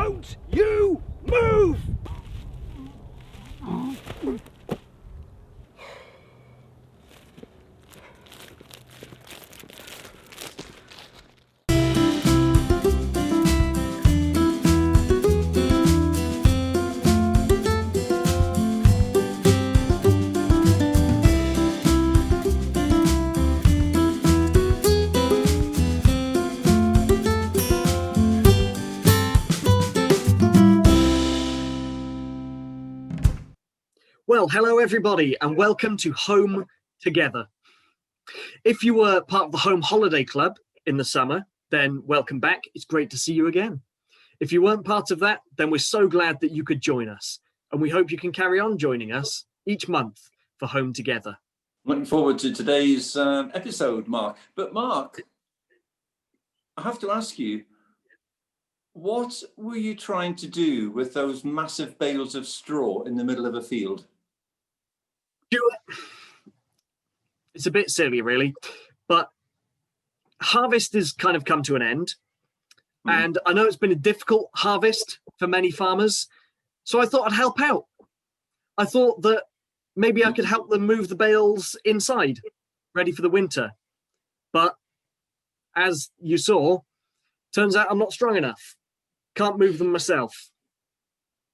Don't you move! Well, hello everybody and welcome to Home Together. If you were part of the Home Holiday Club in the summer, then welcome back. It's great to see you again. If you weren't part of that, then we're so glad that you could join us. And we hope you can carry on joining us each month for Home Together. Looking forward to today's episode, Mark. But Mark, I have to ask you, what were you trying to do with those massive bales of straw in the middle of a field? It's a bit silly, really, but harvest has kind of come to an end. And I know it's been a difficult harvest for many farmers, so I thought I'd help out. I thought that maybe I could help them move the bales inside, ready for the winter. But as you saw, turns out I'm not strong enough. Can't move them myself.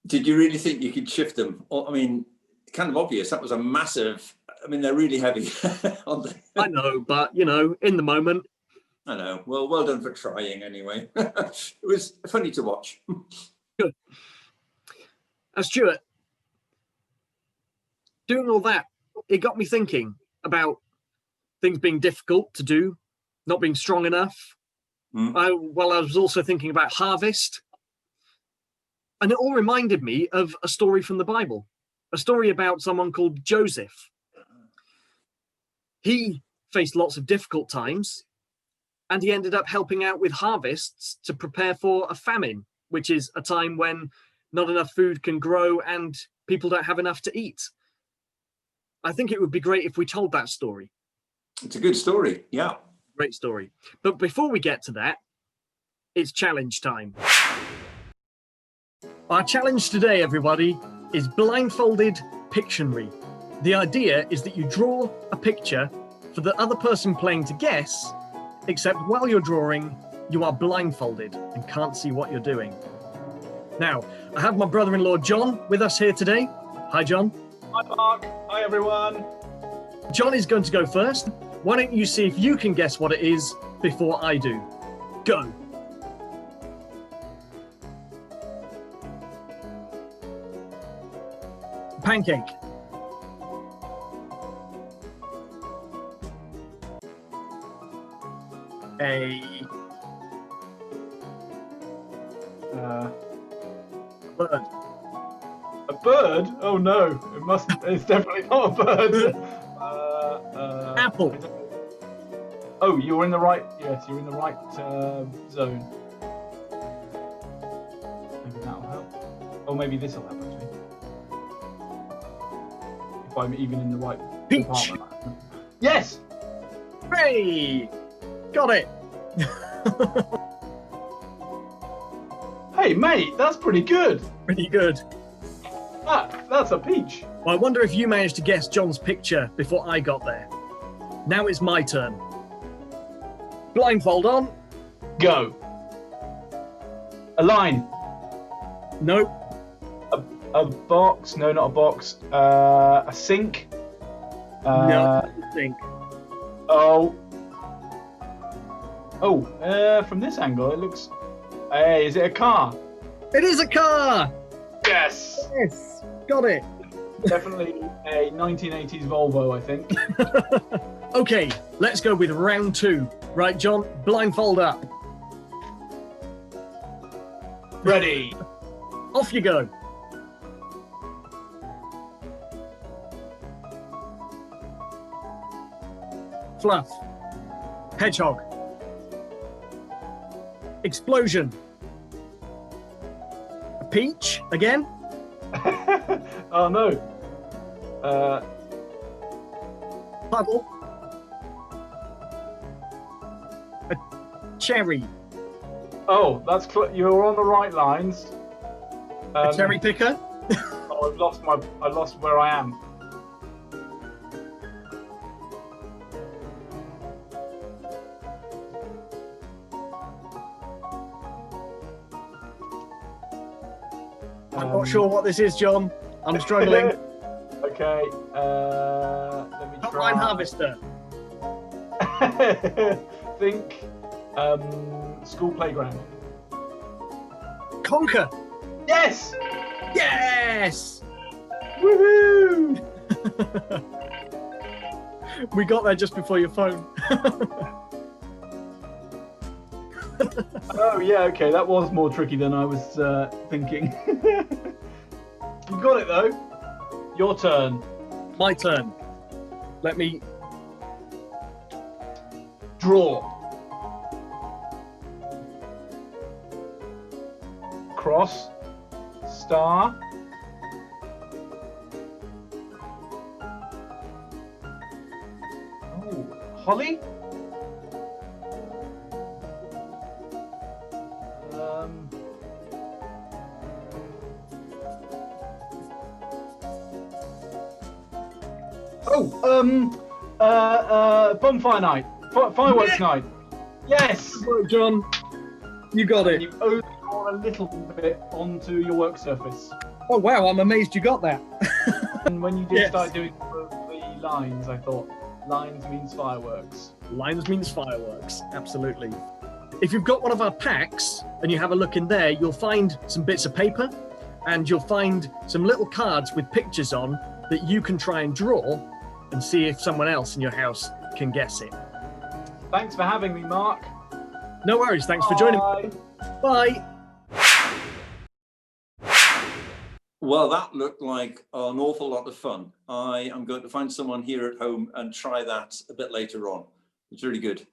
Did you really think you could shift them? I mean, kind of obvious. That was a massive, I mean, they're really heavy, aren't they? I know, but, you know, in the moment. I know. Well, well done for trying anyway. It was funny to watch. Good. Stuart, doing all that, it got me thinking about things being difficult to do, not being strong enough. I was also thinking about harvest. And it all reminded me of a story from the Bible, a story about someone called Joseph. He faced lots of difficult times, and he ended up helping out with harvests to prepare for a famine, which is a time when not enough food can grow and people don't have enough to eat. I think it would be great if we told that story. It's a good story, yeah. Great story. But before we get to that, it's challenge time. Our challenge today, everybody, is blindfolded Pictionary. The idea is that you draw a picture for the other person playing to guess, except while you're drawing, you are blindfolded and can't see what you're doing. Now, I have my brother-in-law John with us here today. Hi, John. Hi, Mark. Hi, everyone. John is going to go first. Why don't you see if you can guess what it is before I do? Go. Pancake. A bird. A bird? Oh no! It must. It's definitely not a bird. Apple. Oh, you're in the right. Yes, you're in the right zone. Maybe that'll help. Oh, maybe this will help actually. If I'm even in the right Peach. department. Yes. Hey, got it. Hey, mate, that's pretty good. Pretty good. That's a peach. Well, I wonder if you managed to guess John's picture before I got there. Now it's my turn. Blindfold on. Go. A line. Nope. A box. No, not a box. A sink. No, I think. Oh. From this angle, it looks. Hey, is it a car? It is a car. Yes. Yes, got it. Definitely a 1980s Volvo, I think. Okay, let's go with round two. Right, John, blindfold up. Ready. Off you go. Fluff. Hedgehog. Explosion. A peach again. Oh no. Puddle. A cherry. Oh, that's you're on the right lines. A cherry picker? Oh, I lost where I am. I'm not sure what this is, John. I'm struggling. Okay, let me Top try. line harvester. Think school playground. Conquer. Yes! Yes! Woohoo! We got there just before your phone. Oh yeah, okay, that was more tricky than I was thinking. You got it though. Your turn. My turn. Let me Draw. Cross. Star. Oh, Holly? Bonfire night. Fireworks night. Yes! Well, John, you got And it. you only draw a little bit onto your work surface. Oh wow, I'm amazed you got that. And when you did Yes. start doing the lines, I thought, lines means fireworks. Lines means fireworks, absolutely. If you've got one of our packs and you have a look in there, you'll find some bits of paper and you'll find some little cards with pictures on that you can try and draw and see if someone else in your house can guess it. Thanks for having me, Mark. No worries, thanks for joining me. Bye. Bye. Well, that looked like an awful lot of fun. I am going to find someone here at home and try that a bit later on. It's really good.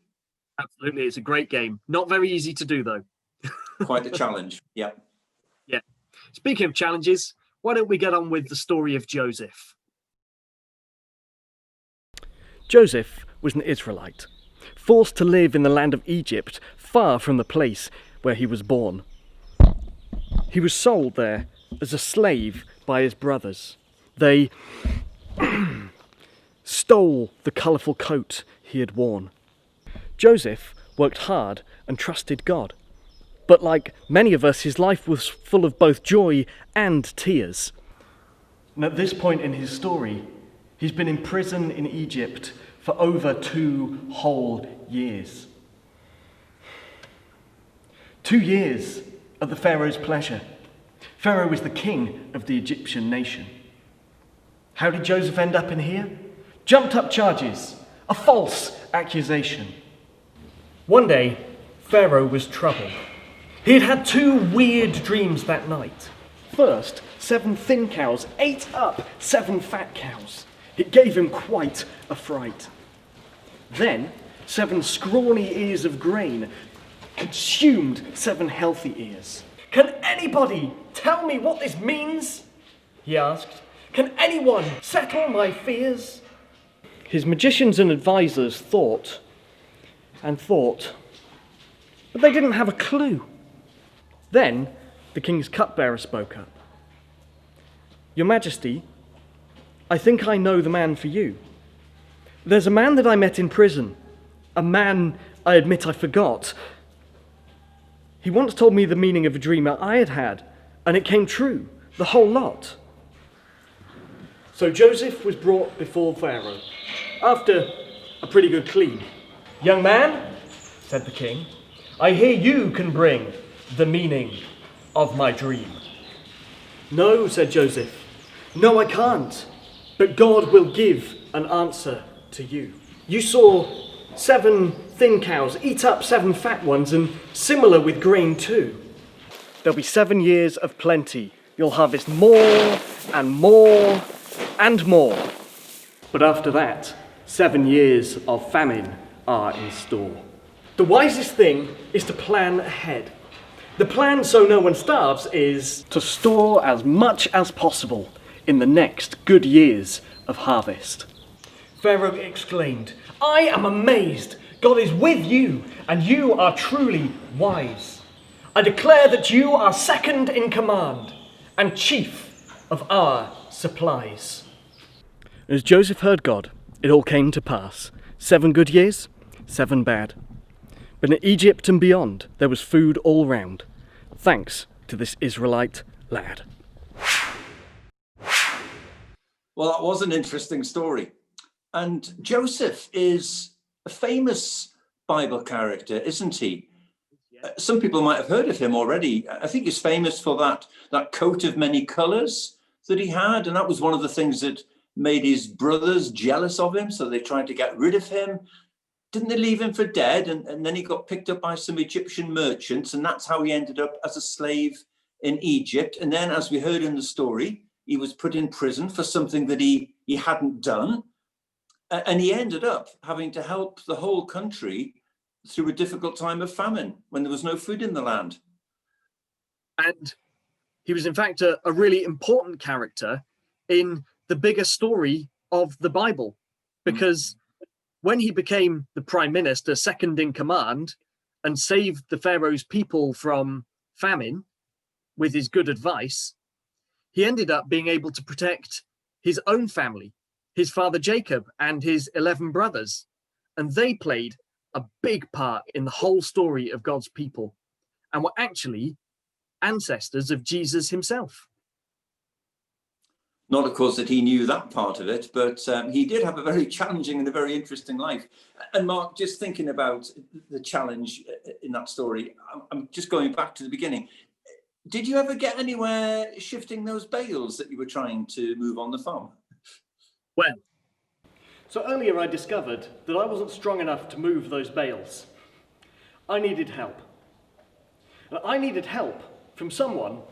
Absolutely, it's a great game. Not very easy to do though. Quite a challenge. Yeah. Yeah. Speaking of challenges, why don't we get on with the story of Joseph? Joseph was an Israelite, forced to live in the land of Egypt, far from the place where he was born. He was sold there as a slave by his brothers. They stole the colourful coat he had worn. Joseph worked hard and trusted God. But like many of us, his life was full of both joy and tears. And at this point in his story, he's been in prison in Egypt for over 2 whole years. 2 years at the Pharaoh's pleasure. Pharaoh was the king of the Egyptian nation. How did Joseph end up in here? Jumped up charges, a false accusation. One day, Pharaoh was troubled. He had had 2 weird dreams that night. First, 7 thin cows ate up 7 fat cows. It gave him quite a fright. Then, 7 scrawny ears of grain consumed 7 healthy ears. Can anybody tell me what this means? He asked. Can anyone settle my fears? His magicians and advisors thought and thought, but they didn't have a clue. Then, the king's cupbearer spoke up. Your Majesty, I think I know the man for you. There's a man that I met in prison, a man I admit I forgot. He once told me the meaning of a dream I had had, and it came true, the whole lot. So Joseph was brought before Pharaoh, after a pretty good clean. Young man, said the king, I hear you can bring the meaning of my dream. No, said Joseph, no I can't, but God will give an answer to you. You saw 7 thin cows eat up 7 fat ones, and similar with grain too. There'll be 7 years of plenty. You'll harvest more and more and more. But after that, 7 years of famine are in store. The wisest thing is to plan ahead. The plan so no one starves is to store as much as possible in the next good years of harvest. Pharaoh exclaimed, I am amazed. God is with you, and you are truly wise. I declare that you are second in command, and chief of our supplies. As Joseph heard God, it all came to pass. 7 good years, 7 bad. But in Egypt and beyond, there was food all round, thanks to this Israelite lad. Well, that was an interesting story. And Joseph is a famous Bible character, isn't he? Some people might have heard of him already. I think he's famous for that coat of many colours that he had. And that was one of the things that made his brothers jealous of him. So they tried to get rid of him. Didn't they leave him for dead? And then he got picked up by some Egyptian merchants. And that's how he ended up as a slave in Egypt. And then, as we heard in the story, he was put in prison for something that he hadn't done. And he ended up having to help the whole country through a difficult time of famine when there was no food in the land. And he was, in fact, a really important character in the bigger story of the Bible, because when he became the prime minister, second in command, and saved the Pharaoh's people from famine with his good advice, he ended up being able to protect his own family, his father Jacob and his 11 brothers. And they played a big part in the whole story of God's people and were actually ancestors of Jesus himself. Not, of course, that he knew that part of it, but he did have a very challenging and a very interesting life. And Mark, just thinking about the challenge in that story, I'm just going back to the beginning. Did you ever get anywhere shifting those bales that you were trying to move on the farm? Well, So earlier I discovered that I wasn't strong enough to move those bales. I needed help. I needed help from someone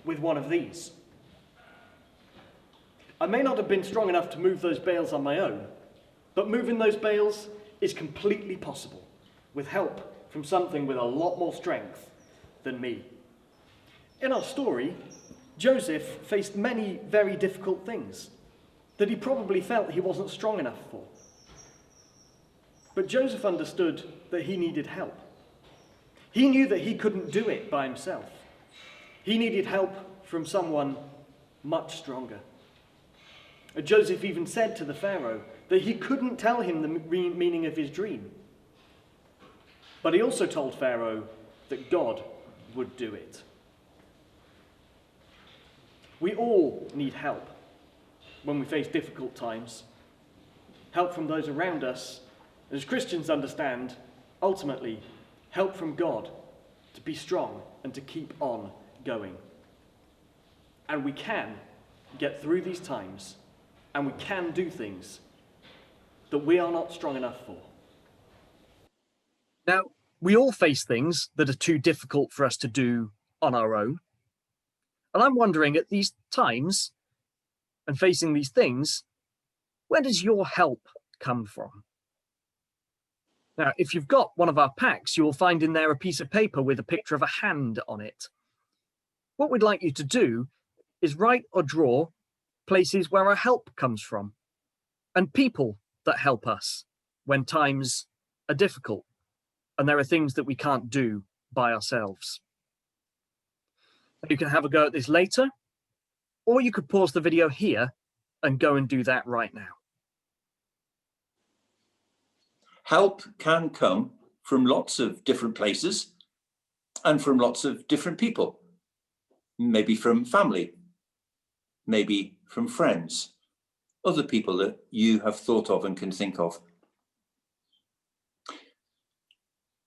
with one of these. I may not have been strong enough to move those bales on my own, but moving those bales is completely possible with help from something with a lot more strength than me. In our story, Joseph faced many very difficult things that he probably felt he wasn't strong enough for. But Joseph understood that he needed help. He knew that he couldn't do it by himself. He needed help from someone much stronger. Joseph even said to the Pharaoh that he couldn't tell him the meaning of his dream. But he also told Pharaoh that God would do it. We all need help when we face difficult times. Help from those around us. As Christians understand, ultimately, help from God to be strong and to keep on going. And we can get through these times, and we can do things that we are not strong enough for. now, we all face things that are too difficult for us to do on our own. And I'm wondering, at these times and facing these things, where does your help come from? Now, if you've got one of our packs, you'll find in there a piece of paper with a picture of a hand on it. What we'd like you to do is write or draw places where our help comes from and people that help us when times are difficult and there are things that we can't do by ourselves. You can have a go at this later, or you could pause the video here and go and do that right now. Help can come from lots of different places and from lots of different people. Maybe from family, maybe from friends, other people that you have thought of and can think of.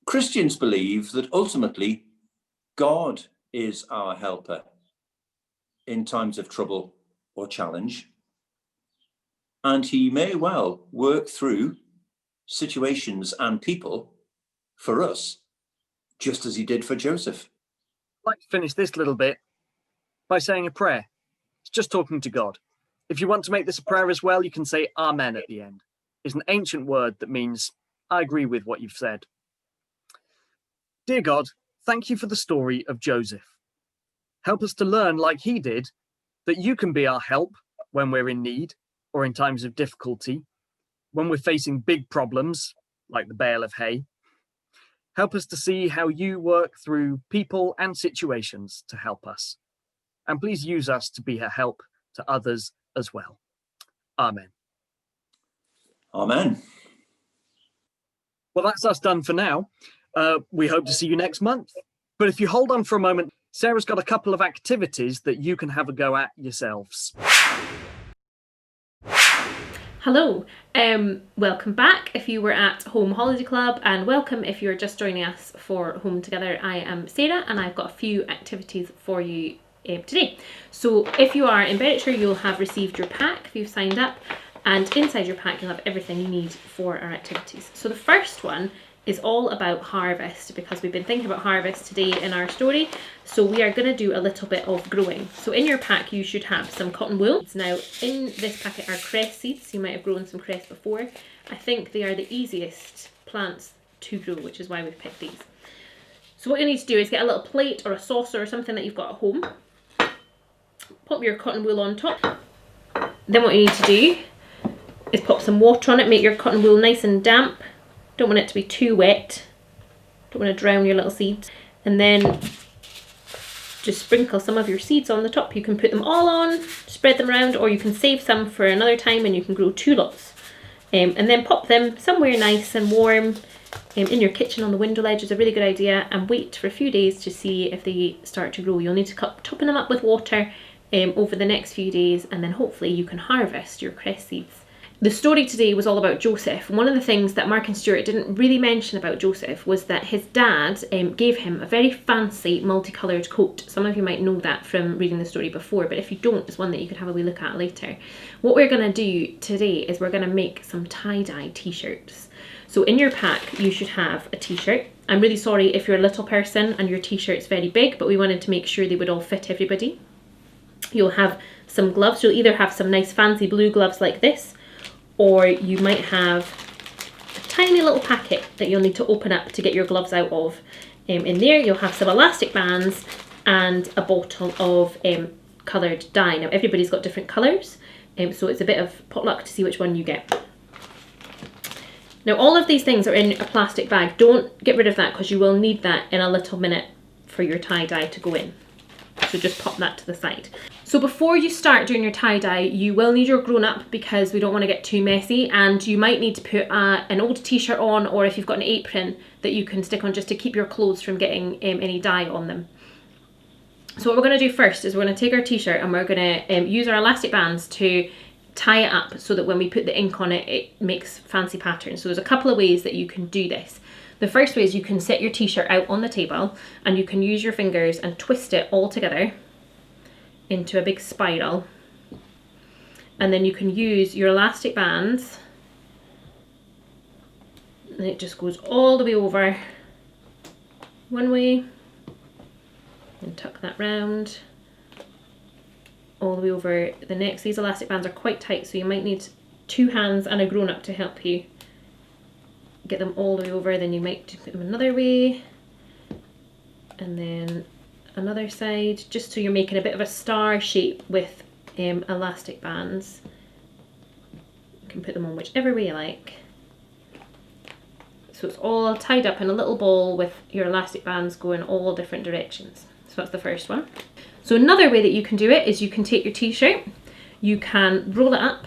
Christians believe that ultimately God is our helper in times of trouble or challenge, and he may well work through situations and people for us, just as he did for Joseph. I'd like to finish this little bit by saying a prayer. It's just talking to God. If you want to make this a prayer as well, you can say Amen at the end. It's an ancient word that means I agree with what you've said. Dear God, thank you for the story of Joseph. Help us to learn, like he did, that you can be our help when we're in need or in times of difficulty, when we're facing big problems, like the bale of hay. Help us to see how you work through people and situations to help us. and please use us to be a help to others as well. Amen. Amen. Well, that's us done for now. We hope to see you next month. But if you hold on for a moment, Sarah's got a couple of activities that you can have a go at yourselves. Hello, welcome back if you were at Home Holiday Club, and welcome if you're just joining us for Home Together. I am Sarah and I've got a few activities for you today. So if you are in Berwickshire, you'll have received your pack if you've signed up, and inside your pack you'll have everything you need for our activities. So the first one is all about harvest, because we've been thinking about harvest today in our story. So we are going to do a little bit of growing. So in your pack you should have some cotton wool. Now in this packet are cress seeds. You might have grown some cress before. I think they are the easiest plants to grow, which is why we've picked these. So what you need to do is get a little plate or a saucer or something that you've got at home. Pop your cotton wool on top. Then what you need to do is pop some water on it. Make your cotton wool nice and damp. Don't want it to be too wet. Don't want to drown your little seeds. And then just sprinkle some of your seeds on the top. You can put them all on, spread them around, or you can save some for another time and you can grow 2 lots. And then pop them somewhere nice and warm in your kitchen on the window ledge is a really good idea, and wait for a few days to see if they start to grow. You'll need to keep topping them up with water over the next few days, and then hopefully you can harvest your cress seeds. The story today was all about Joseph. One of the things that Mark and Stuart didn't really mention about Joseph was that his dad gave him a very fancy multicoloured coat. Some of you might know that from reading the story before, but if you don't, it's one that you could have a wee look at later. What we're going to do today is we're going to make some tie-dye t-shirts. So in your pack you should have a t-shirt. I'm really sorry if you're a little person and your t-shirt's very big, but we wanted to make sure they would all fit everybody. You'll have some gloves. You'll either have some nice fancy blue gloves like this, or you might have a tiny little packet that you'll need to open up to get your gloves out of. In there you'll have some elastic bands and a bottle of coloured dye. Now everybody's got different colours, so it's a bit of potluck to see which one you get. Now all of these things are in a plastic bag. Don't get rid of that, because you will need that in a little minute for your tie-dye to go in. So just pop that to the side. So before you start doing your tie-dye, you will need your grown-up, because we don't want to get too messy, and you might need to put an old t-shirt on, or if you've got an apron that you can stick on just to keep your clothes from getting any dye on them. So what we're going to do first is we're going to take our t-shirt and we're going to use our elastic bands to tie it up so that when we put the ink on it, it makes fancy patterns. So there's a couple of ways that you can do this. The first way is you can set your t-shirt out on the table and you can use your fingers and twist it all together into a big spiral. And then you can use your elastic bands, and it just goes all the way over one way, and tuck that round all the way over the next. These elastic bands are quite tight, so you might need 2 hands and a grown-up to help you get them all the way over. Then you might put them another way, and then another side, just so you're making a bit of a star shape with elastic bands. You can put them on whichever way you like. So it's all tied up in a little ball with your elastic bands going all different directions. So that's the first one. So another way that you can do it is you can take your t-shirt, you can roll it up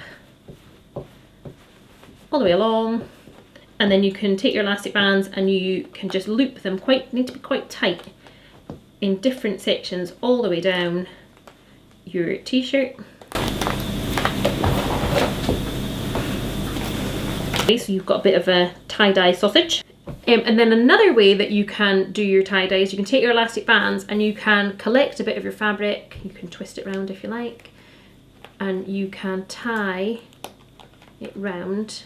all the way along, and then you can take your elastic bands and you can just loop them need to be quite tight in different sections all the way down your t-shirt. Okay, so you've got a bit of a tie-dye sausage. And then another way that you can do your tie-dye is you can take your elastic bands and you can collect a bit of your fabric. You can twist it round if you like, and you can tie it round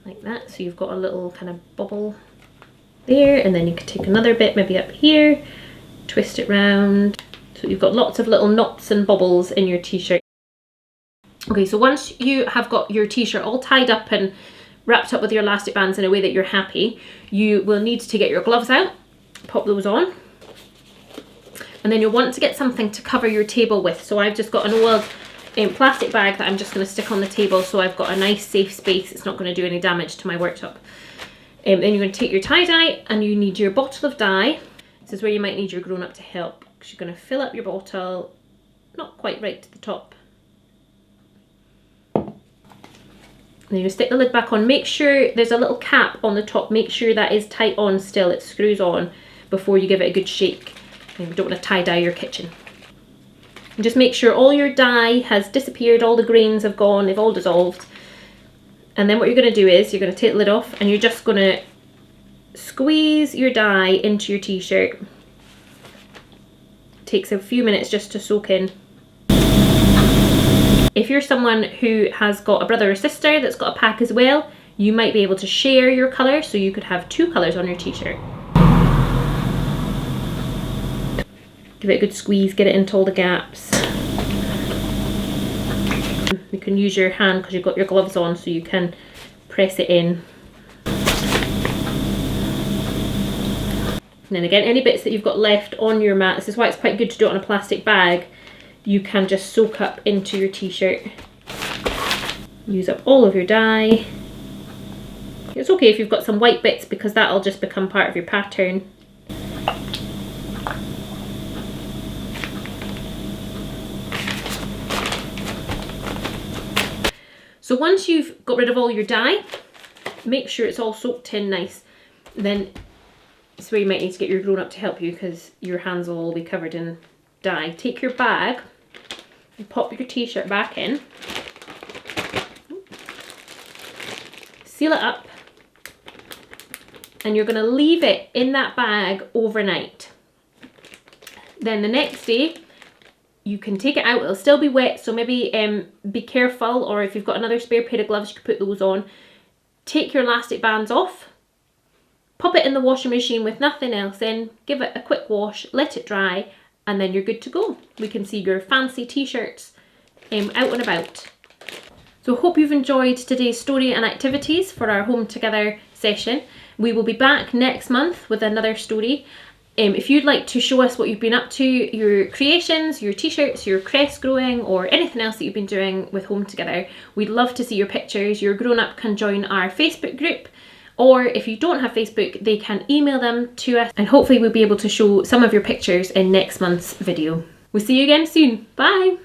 like that. So you've got a little kind of bubble there, and then you can take another bit maybe up here, twist it round. So you've got lots of little knots and bubbles in your t-shirt. Okay, so once you have got your t-shirt all tied up and wrapped up with your elastic bands in a way that you're happy, you will need to get your gloves out, pop those on, and then you'll want to get something to cover your table with. So I've just got an old plastic bag that I'm just going to stick on the table, so I've got a nice safe space. It's not going to do any damage to my worktop. Then you're going to take your tie-dye and you need your bottle of dye. This is where you might need your grown-up to help, because you're going to fill up your bottle not quite right to the top. Then you stick the lid back on. Make sure there's a little cap on the top. Make sure that is tight on still. It screws on before you give it a good shake. You don't want to tie dye your kitchen. And just make sure all your dye has disappeared, all the grains have gone, they've all dissolved. And then what you're going to do is you're going to take the lid off and you're just going to squeeze your dye into your t-shirt. Takes a few minutes just to soak in. If you're someone who has got a brother or sister that's got a pack as well, you might be able to share your colour, so you could have 2 colours on your t-shirt. Give it a good squeeze, get it into all the gaps. You can use your hand because you've got your gloves on, so you can press it in. And then again, any bits that you've got left on your mat, this is why it's quite good to do it on a plastic bag, you can just soak up into your t-shirt. Use up all of your dye. It's okay if you've got some white bits because that'll just become part of your pattern. So once you've got rid of all your dye, make sure it's all soaked in nice. Then it's where you might need to get your grown-up to help you because your hands will all be covered in dye. Take your bag and pop your t-shirt back in. Seal it up. And you're going to leave it in that bag overnight. Then the next day, you can take it out. It'll still be wet, so maybe be careful, or if you've got another spare pair of gloves, you can put those on. Take your elastic bands off. Pop it in the washing machine with nothing else in. Give it a quick wash, let it dry, and then you're good to go. We can see your fancy t-shirts out and about. So hope you've enjoyed today's story and activities for our Home Together session. We will be back next month with another story. If you'd like to show us what you've been up to, your creations, your t-shirts, your crest growing, or anything else that you've been doing with Home Together, we'd love to see your pictures. Your grown-up can join our Facebook group, or if you don't have Facebook, they can email them to us, and hopefully we'll be able to show some of your pictures in next month's video. We'll see you again soon. Bye!